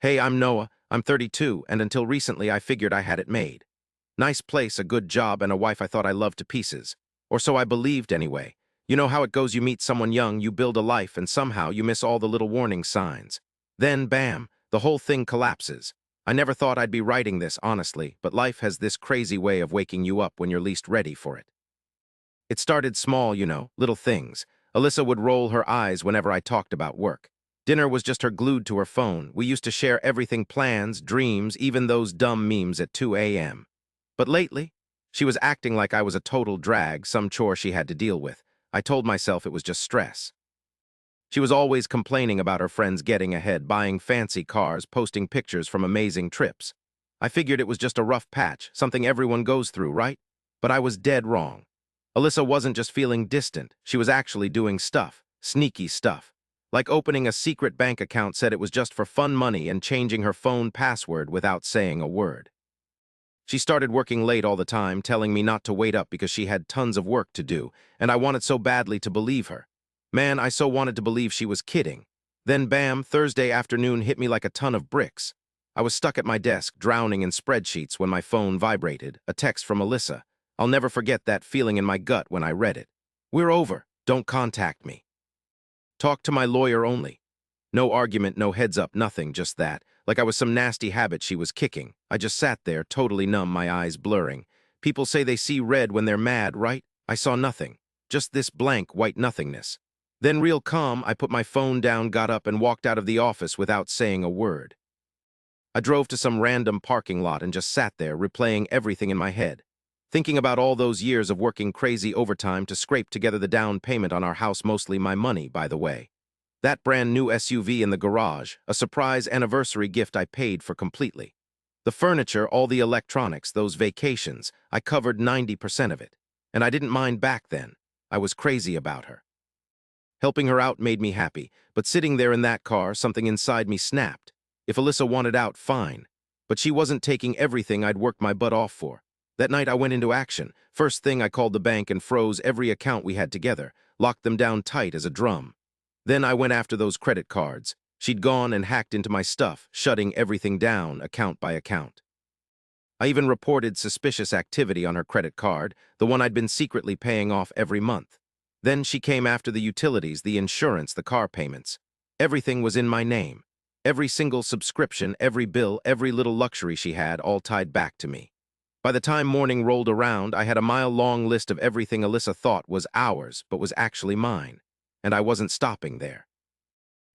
Hey, I'm Noah. I'm 32, and until recently I figured I had it made. Nice place, a good job, and a wife I thought I loved to pieces. Or so I believed anyway. You know how it goes, you meet someone young, you build a life, and somehow you miss all the little warning signs. Then, bam, the whole thing collapses. I never thought I'd be writing this, honestly, but life has this crazy way of waking you up when you're least ready for it. It started small, little things. Alyssa would roll her eyes whenever I talked about work. Dinner was just her glued to her phone. We used to share everything, plans, dreams, even those dumb memes at 2 a.m. But lately, she was acting like I was a total drag, some chore she had to deal with. I told myself it was just stress. She was always complaining about her friends getting ahead, buying fancy cars, posting pictures from amazing trips. I figured it was just a rough patch, something everyone goes through, right? But I was dead wrong. Alyssa wasn't just feeling distant, she was actually doing stuff, sneaky stuff. Like opening a secret bank account said it was just for fun money and changing her phone password without saying a word. She started working late all the time, telling me not to wait up because she had tons of work to do, and I wanted so badly to believe her. Man, I so wanted to believe she was kidding. Then bam, Thursday afternoon hit me like a ton of bricks. I was stuck at my desk, drowning in spreadsheets when my phone vibrated, a text from Alyssa. I'll never forget that feeling in my gut when I read it. We're over. Don't contact me. Talk to my lawyer only. No argument, no heads up, nothing, just that. Like I was some nasty habit she was kicking. I just sat there, totally numb, my eyes blurring. People say they see red when they're mad, right? I saw nothing. Just this blank, white nothingness. Then real calm, I put my phone down, got up, and walked out of the office without saying a word. I drove to some random parking lot and just sat there, replaying everything in my head. Thinking about all those years of working crazy overtime to scrape together the down payment on our house, mostly my money, by the way. That brand new SUV in the garage, a surprise anniversary gift I paid for completely. The furniture, all the electronics, those vacations, I covered 90% of it. And I didn't mind back then. I was crazy about her. Helping her out made me happy, but sitting there in that car, something inside me snapped. If Alyssa wanted out, fine. But she wasn't taking everything I'd worked my butt off for. That night I went into action. First thing, I called the bank and froze every account we had together, locked them down tight as a drum. Then I went after those credit cards. She'd gone and hacked into my stuff, shutting everything down, account by account. I even reported suspicious activity on her credit card, the one I'd been secretly paying off every month. Then she came after the utilities, the insurance, the car payments. Everything was in my name. Every single subscription, every bill, every little luxury she had, all tied back to me. By the time morning rolled around, I had a mile-long list of everything Alyssa thought was ours, but was actually mine. And I wasn't stopping there.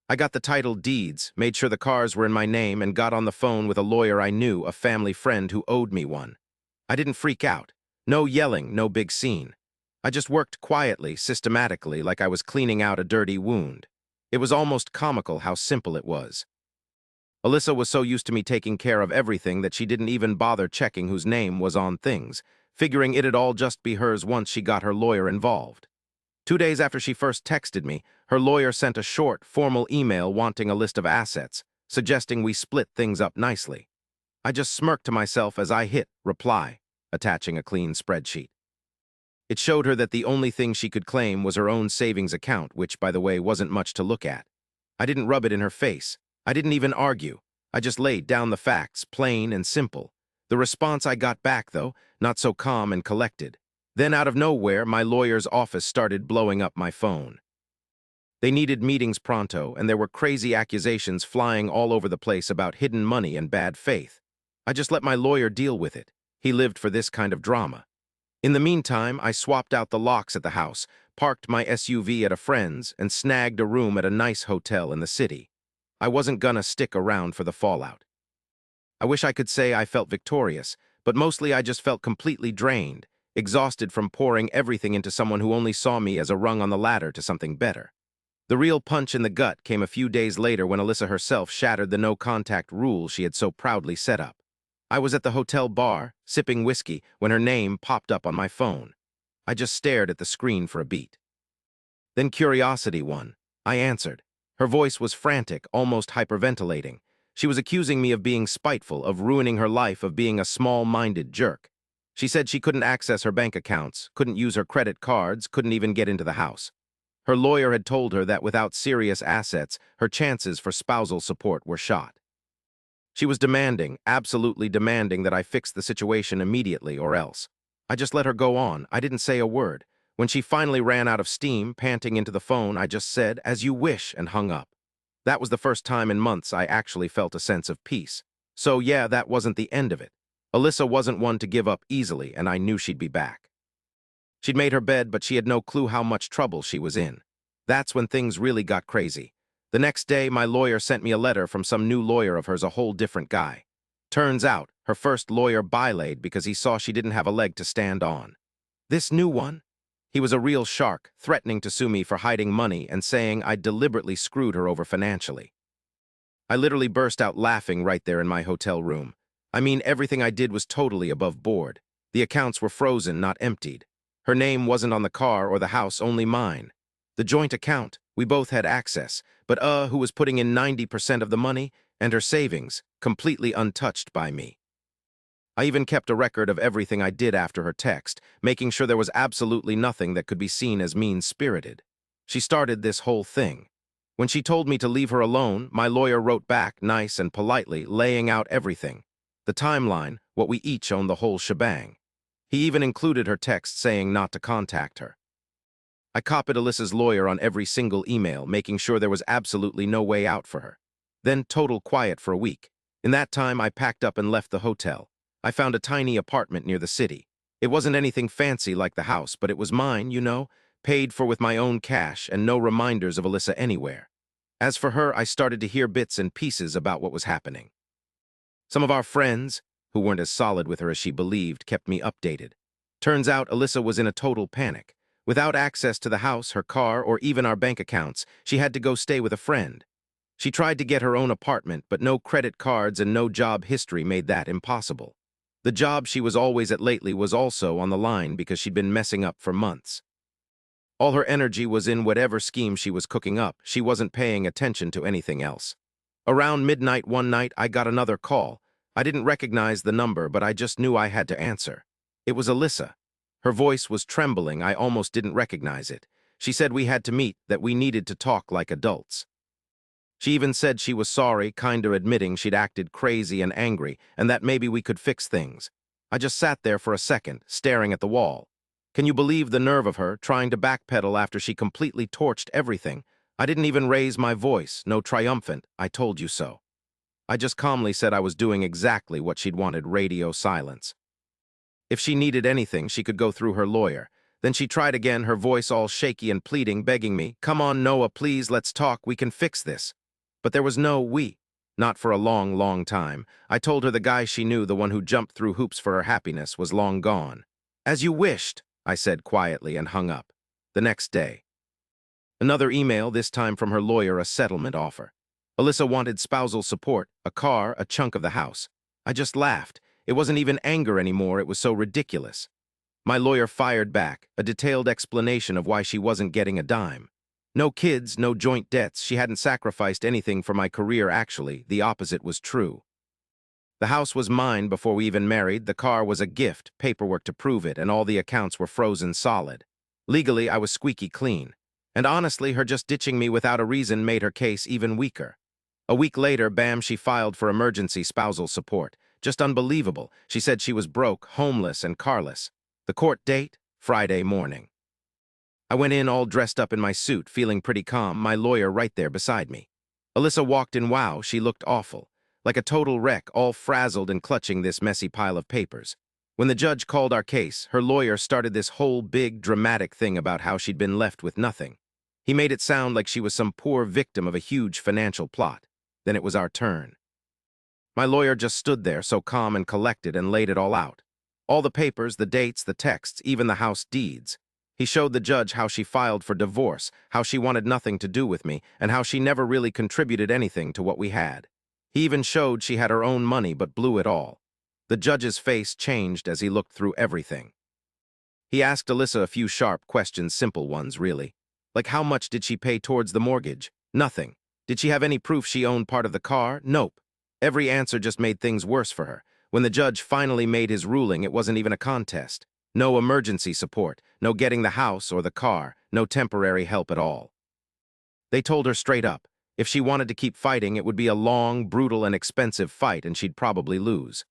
I got the title deeds, made sure the cars were in my name, and got on the phone with a lawyer I knew, a family friend who owed me one. I didn't freak out. No yelling, no big scene. I just worked quietly, systematically, like I was cleaning out a dirty wound. It was almost comical how simple it was. Alyssa was so used to me taking care of everything that she didn't even bother checking whose name was on things, figuring it'd all just be hers once she got her lawyer involved. 2 days after she first texted me, her lawyer sent a short, formal email wanting a list of assets, suggesting we split things up nicely. I just smirked to myself as I hit reply, attaching a clean spreadsheet. It showed her that the only thing she could claim was her own savings account, which, by the way, wasn't much to look at. I didn't rub it in her face. I didn't even argue. I just laid down the facts, plain and simple. The response I got back, though, not so calm and collected. Then, out of nowhere, my lawyer's office started blowing up my phone. They needed meetings pronto, and there were crazy accusations flying all over the place about hidden money and bad faith. I just let my lawyer deal with it. He lived for this kind of drama. In the meantime, I swapped out the locks at the house, parked my SUV at a friend's, and snagged a room at a nice hotel in the city. I wasn't gonna stick around for the fallout. I wish I could say I felt victorious, but mostly I just felt completely drained, exhausted from pouring everything into someone who only saw me as a rung on the ladder to something better. The real punch in the gut came a few days later when Alyssa herself shattered the no-contact rule she had so proudly set up. I was at the hotel bar, sipping whiskey, when her name popped up on my phone. I just stared at the screen for a beat. Then curiosity won. I answered. Her voice was frantic, almost hyperventilating. She was accusing me of being spiteful, of ruining her life, of being a small-minded jerk. She said she couldn't access her bank accounts, couldn't use her credit cards, couldn't even get into the house. Her lawyer had told her that without serious assets, her chances for spousal support were shot. She was demanding, absolutely demanding that I fix the situation immediately or else. I just let her go on. I didn't say a word. When she finally ran out of steam, panting into the phone, I just said, "As you wish," and hung up. That was the first time in months I actually felt a sense of peace. So yeah, that wasn't the end of it. Alyssa wasn't one to give up easily, and I knew she'd be back. She'd made her bed, but she had no clue how much trouble she was in. That's when things really got crazy. The next day, my lawyer sent me a letter from some new lawyer of hers, a whole different guy. Turns out, her first lawyer bylaid because he saw she didn't have a leg to stand on. This new one? He was a real shark, threatening to sue me for hiding money and saying I'd deliberately screwed her over financially. I literally burst out laughing right there in my hotel room. I mean, everything I did was totally above board. The accounts were frozen, not emptied. Her name wasn't on the car or the house, only mine. The joint account, we both had access, but who was putting in 90% of the money, and her savings, completely untouched by me. I even kept a record of everything I did after her text, making sure there was absolutely nothing that could be seen as mean-spirited. She started this whole thing. When she told me to leave her alone, my lawyer wrote back, nice and politely, laying out everything. The timeline, what we each owned, the whole shebang. He even included her text saying not to contact her. I copied Alyssa's lawyer on every single email, making sure there was absolutely no way out for her. Then total quiet for a week. In that time, I packed up and left the hotel. I found a tiny apartment near the city. It wasn't anything fancy like the house, but it was mine, you know, paid for with my own cash and no reminders of Alyssa anywhere. As for her, I started to hear bits and pieces about what was happening. Some of our friends, who weren't as solid with her as she believed, kept me updated. Turns out Alyssa was in a total panic. Without access to the house, her car, or even our bank accounts, she had to go stay with a friend. She tried to get her own apartment, but no credit cards and no job history made that impossible. The job she was always at lately was also on the line because she'd been messing up for months. All her energy was in whatever scheme she was cooking up. She wasn't paying attention to anything else. Around midnight one night, I got another call. I didn't recognize the number, but I just knew I had to answer. It was Alyssa. Her voice was trembling. I almost didn't recognize it. She said we had to meet, that we needed to talk like adults. She even said she was sorry, kinda admitting she'd acted crazy and angry, and that maybe we could fix things. I just sat there for a second, staring at the wall. Can you believe the nerve of her, trying to backpedal after she completely torched everything? I didn't even raise my voice, no triumphant, "I told you so." I just calmly said I was doing exactly what she'd wanted, radio silence. If she needed anything, she could go through her lawyer. Then she tried again, her voice all shaky and pleading, begging me, "Come on, Noah, please, let's talk, we can fix this." But there was no we. Not for a long, long time. I told her the guy she knew, the one who jumped through hoops for her happiness, was long gone. "As you wished," I said quietly and hung up. The next day. Another email, this time from her lawyer, a settlement offer. Alyssa wanted spousal support, a car, a chunk of the house. I just laughed. It wasn't even anger anymore, it was so ridiculous. My lawyer fired back, a detailed explanation of why she wasn't getting a dime. No kids, no joint debts, she hadn't sacrificed anything for my career actually, the opposite was true. The house was mine before we even married, the car was a gift, paperwork to prove it, and all the accounts were frozen solid. Legally, I was squeaky clean. And honestly, her just ditching me without a reason made her case even weaker. A week later, bam, she filed for emergency spousal support. Just unbelievable. She said she was broke, homeless, and carless. The court date? Friday morning. I went in all dressed up in my suit, feeling pretty calm, my lawyer right there beside me. Alyssa walked in. Wow, she looked awful. Like a total wreck, all frazzled and clutching this messy pile of papers. When the judge called our case, her lawyer started this whole big, dramatic thing about how she'd been left with nothing. He made it sound like she was some poor victim of a huge financial plot. Then it was our turn. My lawyer just stood there, so calm and collected, and laid it all out. All the papers, the dates, the texts, even the house deeds. He showed the judge how she filed for divorce, how she wanted nothing to do with me, and how she never really contributed anything to what we had. He even showed she had her own money but blew it all. The judge's face changed as he looked through everything. He asked Alyssa a few sharp questions, simple ones, really. Like how much did she pay towards the mortgage? Nothing. Did she have any proof she owned part of the car? Nope. Every answer just made things worse for her. When the judge finally made his ruling, it wasn't even a contest. No emergency support, no getting the house or the car, no temporary help at all. They told her straight up, If she wanted to keep fighting, it would be a long, brutal, and expensive fight, and she'd probably lose.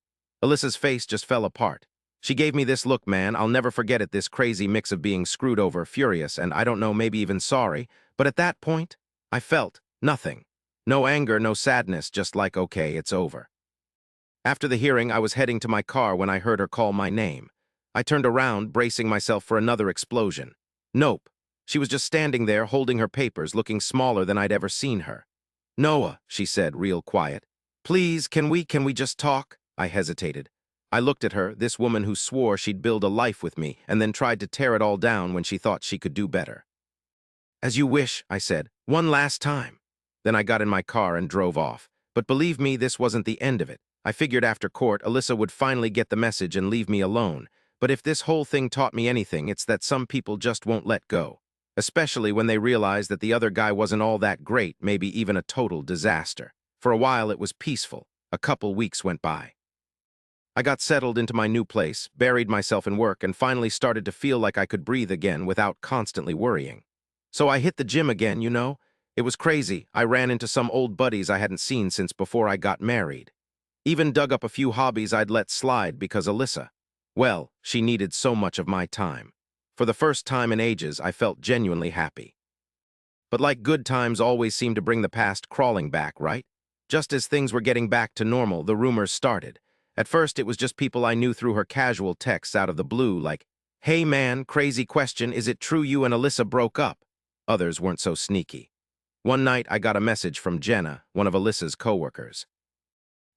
Alyssa's face just fell apart. She gave me this look, man. I'll never forget it, this crazy mix of being screwed over, furious, and I don't know, maybe even sorry. But at that point, I felt nothing. No anger, no sadness, just like, okay, it's over. After the hearing, I was heading to my car when I heard her call my name. I turned around, bracing myself for another explosion. Nope. She was just standing there, holding her papers, looking smaller than I'd ever seen her. "Noah," she said, real quiet. "Please, can we just talk?" I hesitated. I looked at her, this woman who swore she'd build a life with me, and then tried to tear it all down when she thought she could do better. "As you wish," I said. "One last time." Then I got in my car and drove off. But believe me, this wasn't the end of it. I figured after court, Alyssa would finally get the message and leave me alone. But if this whole thing taught me anything, it's that some people just won't let go. Especially when they realize that the other guy wasn't all that great, maybe even a total disaster. For a while, it was peaceful. A couple weeks went by. I got settled into my new place, buried myself in work, and finally started to feel like I could breathe again without constantly worrying. So I hit the gym again, you know? It was crazy. I ran into some old buddies I hadn't seen since before I got married. Even dug up a few hobbies I'd let slide because Alyssa, well, she needed so much of my time. For the first time in ages, I felt genuinely happy. But like good times always seem to bring the past crawling back, right? Just as things were getting back to normal, the rumors started. At first, it was just people I knew through her casual texts out of the blue, like, "Hey man, crazy question, is it true you and Alyssa broke up?" Others weren't so sneaky. One night, I got a message from Jenna, one of Alyssa's coworkers.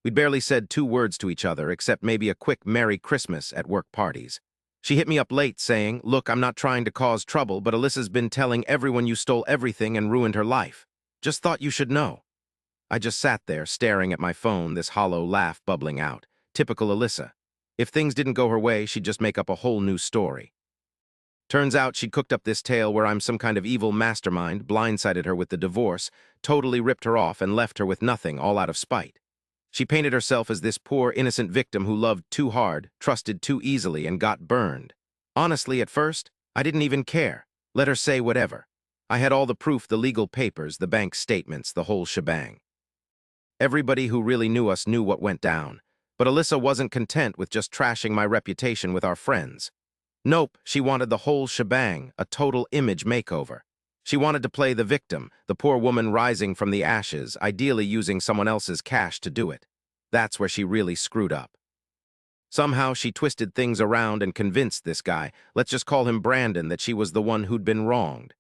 We'd barely said 2 words to each other, except maybe a quick Merry Christmas at work parties. She hit me up late saying, "Look, I'm not trying to cause trouble, but Alyssa's been telling everyone you stole everything and ruined her life. Just thought you should know." I just sat there, staring at my phone, this hollow laugh bubbling out. Typical Alyssa. If things didn't go her way, she'd just make up a whole new story. Turns out she'd cooked up this tale where I'm some kind of evil mastermind, blindsided her with the divorce, totally ripped her off and left her with nothing, all out of spite. She painted herself as this poor, innocent victim who loved too hard, trusted too easily, and got burned. Honestly, at first, I didn't even care. Let her say whatever. I had all the proof, the legal papers, the bank statements, the whole shebang. Everybody who really knew us knew what went down. But Alyssa wasn't content with just trashing my reputation with our friends. Nope, she wanted the whole shebang, a total image makeover. She wanted to play the victim, the poor woman rising from the ashes, ideally using someone else's cash to do it. That's where she really screwed up. Somehow she twisted things around and convinced this guy, let's just call him Brandon, that she was the one who'd been wronged.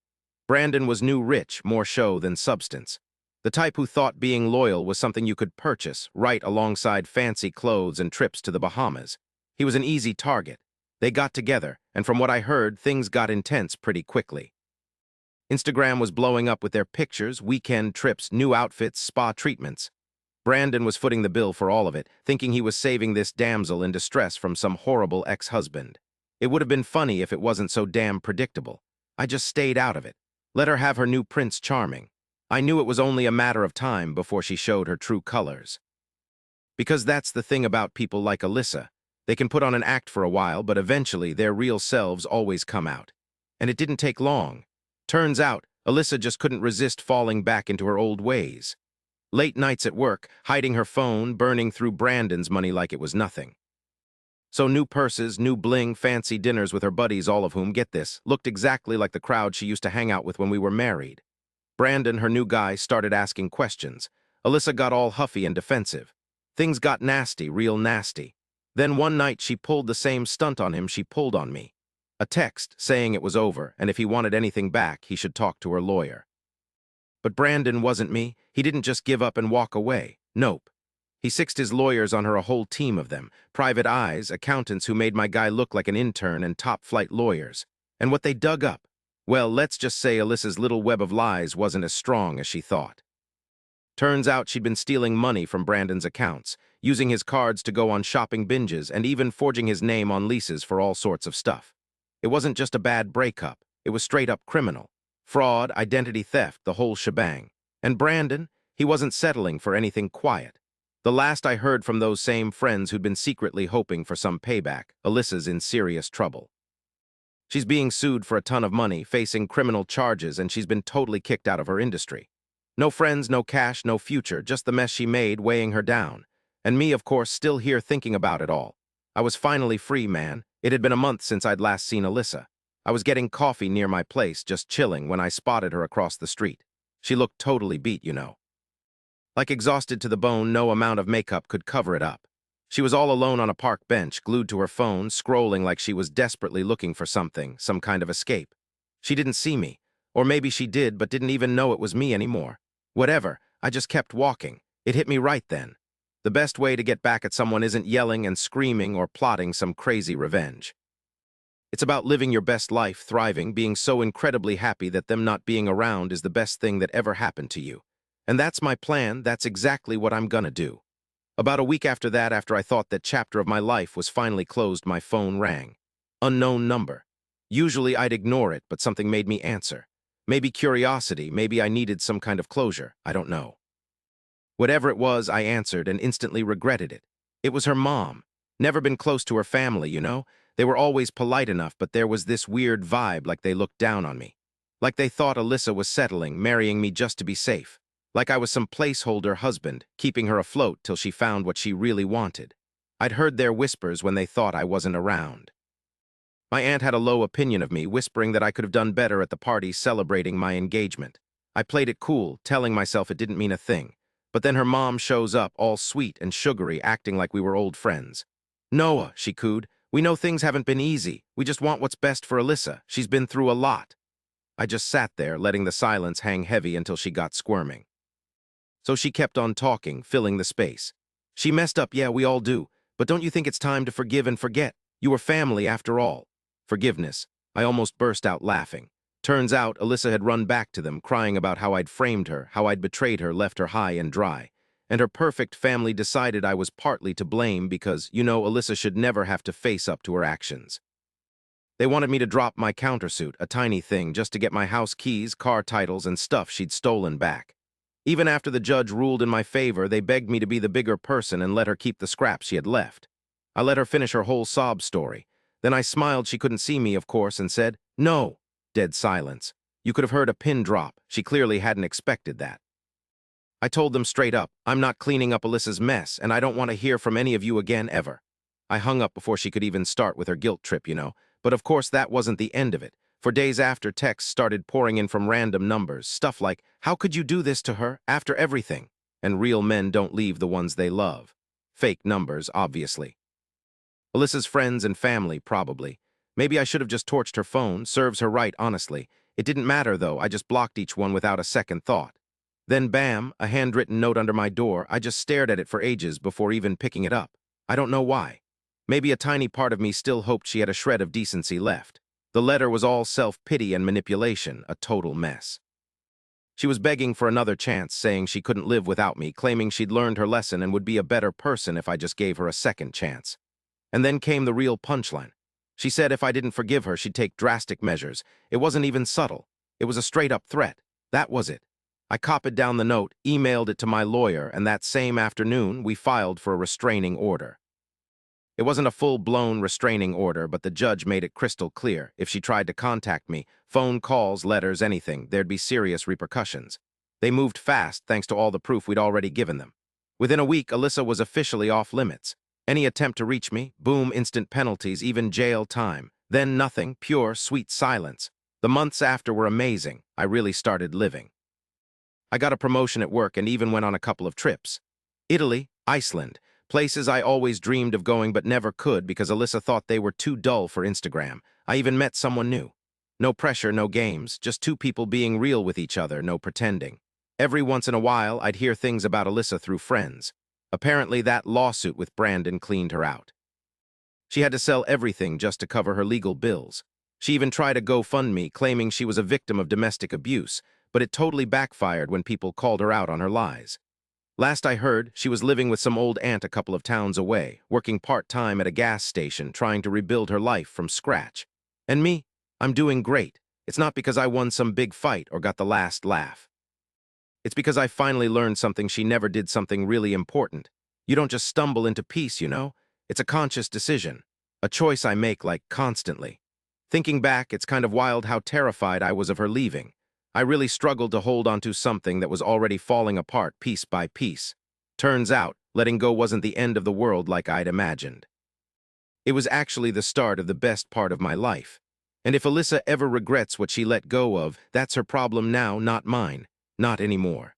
Brandon was new rich, more show than substance. The type who thought being loyal was something you could purchase, right alongside fancy clothes and trips to the Bahamas. He was an easy target. They got together, and from what I heard, things got intense pretty quickly. Instagram was blowing up with their pictures, weekend trips, new outfits, spa treatments. Brandon was footing the bill for all of it, thinking he was saving this damsel in distress from some horrible ex-husband. It would have been funny if it wasn't so damn predictable. I just stayed out of it. Let her have her new Prince Charming. I knew it was only a matter of time before she showed her true colors. Because that's the thing about people like Alyssa. They can put on an act for a while, but eventually their real selves always come out. And it didn't take long. Turns out, Alyssa just couldn't resist falling back into her old ways. Late nights at work, hiding her phone, burning through Brandon's money like it was nothing. So new purses, new bling, fancy dinners with her buddies, all of whom, get this, looked exactly like the crowd she used to hang out with when we were married. Brandon, her new guy, started asking questions. Alyssa got all huffy and defensive. Things got nasty, real nasty. Then one night she pulled the same stunt on him she pulled on me. A text saying it was over, and if he wanted anything back, he should talk to her lawyer. But Brandon wasn't me. He didn't just give up and walk away. Nope. He sixed his lawyers on her, a whole team of them. Private eyes, accountants who made my guy look like an intern, and top-flight lawyers. And what they dug up? Well, let's just say Alyssa's little web of lies wasn't as strong as she thought. Turns out she'd been stealing money from Brandon's accounts, using his cards to go on shopping binges, and even forging his name on leases for all sorts of stuff. It wasn't just a bad breakup. It was straight-up criminal. Fraud, identity theft, the whole shebang. And Brandon, he wasn't settling for anything quiet. The last I heard from those same friends who'd been secretly hoping for some payback, Alyssa's in serious trouble. She's being sued for a ton of money, facing criminal charges, and she's been totally kicked out of her industry. No friends, no cash, no future, just the mess she made weighing her down. And me, of course, still here thinking about it all. I was finally free, man. It had been a month since I'd last seen Alyssa. I was getting coffee near my place, just chilling, when I spotted her across the street. She looked totally beat, you know. Like exhausted to the bone, no amount of makeup could cover it up. She was all alone on a park bench, glued to her phone, scrolling like she was desperately looking for something, some kind of escape. She didn't see me. Or maybe she did, but didn't even know it was me anymore. Whatever, I just kept walking. It hit me right then. The best way to get back at someone isn't yelling and screaming or plotting some crazy revenge. It's about living your best life, thriving, being so incredibly happy that them not being around is the best thing that ever happened to you. And that's my plan, that's exactly what I'm gonna do. About a week after that, after I thought that chapter of my life was finally closed, my phone rang. Unknown number. Usually I'd ignore it, but something made me answer. Maybe curiosity, maybe I needed some kind of closure, I don't know. Whatever it was, I answered and instantly regretted it. It was her mom. Never been close to her family, you know? They were always polite enough, but there was this weird vibe like they looked down on me. Like they thought Alyssa was settling, marrying me just to be safe. Like I was some placeholder husband, keeping her afloat till she found what she really wanted. I'd heard their whispers when they thought I wasn't around. My aunt had a low opinion of me, whispering that I could have done better at the party celebrating my engagement. I played it cool, telling myself it didn't mean a thing. But then her mom shows up, all sweet and sugary, acting like we were old friends. "Noah," she cooed, "we know things haven't been easy. We just want what's best for Alyssa. She's been through a lot." I just sat there, letting the silence hang heavy until she got squirming. So she kept on talking, filling the space. "She messed up, yeah, we all do. But don't you think it's time to forgive and forget? You were family after all." Forgiveness. I almost burst out laughing. Turns out, Alyssa had run back to them, crying about how I'd framed her, how I'd betrayed her, left her high and dry. And her perfect family decided I was partly to blame because, you know, Alyssa should never have to face up to her actions. They wanted me to drop my countersuit, a tiny thing, just to get my house keys, car titles, and stuff she'd stolen back. Even after the judge ruled in my favor, they begged me to be the bigger person and let her keep the scraps she had left. I let her finish her whole sob story. Then I smiled she couldn't see me, of course, and said, "No." Dead silence. You could have heard a pin drop. She clearly hadn't expected that. I told them straight up, "I'm not cleaning up Alyssa's mess, and I don't want to hear from any of you again ever." I hung up before she could even start with her guilt trip, you know. But of course that wasn't the end of it. For days after, texts started pouring in from random numbers, stuff like, "How could you do this to her, after everything?" And real men don't leave the ones they love. Fake numbers, obviously. Alyssa's friends and family, probably. Maybe I should have just torched her phone, serves her right, honestly. It didn't matter, though, I just blocked each one without a second thought. Then bam, a handwritten note under my door. I just stared at it for ages before even picking it up. I don't know why. Maybe a tiny part of me still hoped she had a shred of decency left. The letter was all self-pity and manipulation, a total mess. She was begging for another chance, saying she couldn't live without me, claiming she'd learned her lesson and would be a better person if I just gave her a second chance. And then came the real punchline. She said if I didn't forgive her, she'd take drastic measures. It wasn't even subtle. It was a straight-up threat. That was it. I copied down the note, emailed it to my lawyer, and that same afternoon, we filed for a restraining order. It wasn't a full-blown restraining order, but the judge made it crystal clear. If she tried to contact me, phone calls, letters, anything, there'd be serious repercussions. They moved fast thanks to all the proof we'd already given them. Within a week, Alyssa was officially off limits. Any attempt to reach me, boom, instant penalties, even jail time. Then nothing, pure, sweet silence. The months after were amazing. I really started living. I got a promotion at work and even went on a couple of trips. Italy, Iceland, places I always dreamed of going but never could because Alyssa thought they were too dull for Instagram. I even met someone new. No pressure, no games, just two people being real with each other, no pretending. Every once in a while, I'd hear things about Alyssa through friends. Apparently, that lawsuit with Brandon cleaned her out. She had to sell everything just to cover her legal bills. She even tried a GoFundMe, claiming she was a victim of domestic abuse, but it totally backfired when people called her out on her lies. Last I heard, she was living with some old aunt a couple of towns away, working part-time at a gas station, trying to rebuild her life from scratch. And me? I'm doing great. It's not because I won some big fight or got the last laugh. It's because I finally learned something she never did, something really important. You don't just stumble into peace, you know? It's a conscious decision. A choice I make, like, constantly. Thinking back, it's kind of wild how terrified I was of her leaving. I really struggled to hold onto something that was already falling apart piece by piece. Turns out, letting go wasn't the end of the world like I'd imagined. It was actually the start of the best part of my life. And if Alyssa ever regrets what she let go of, that's her problem now, not mine. Not anymore.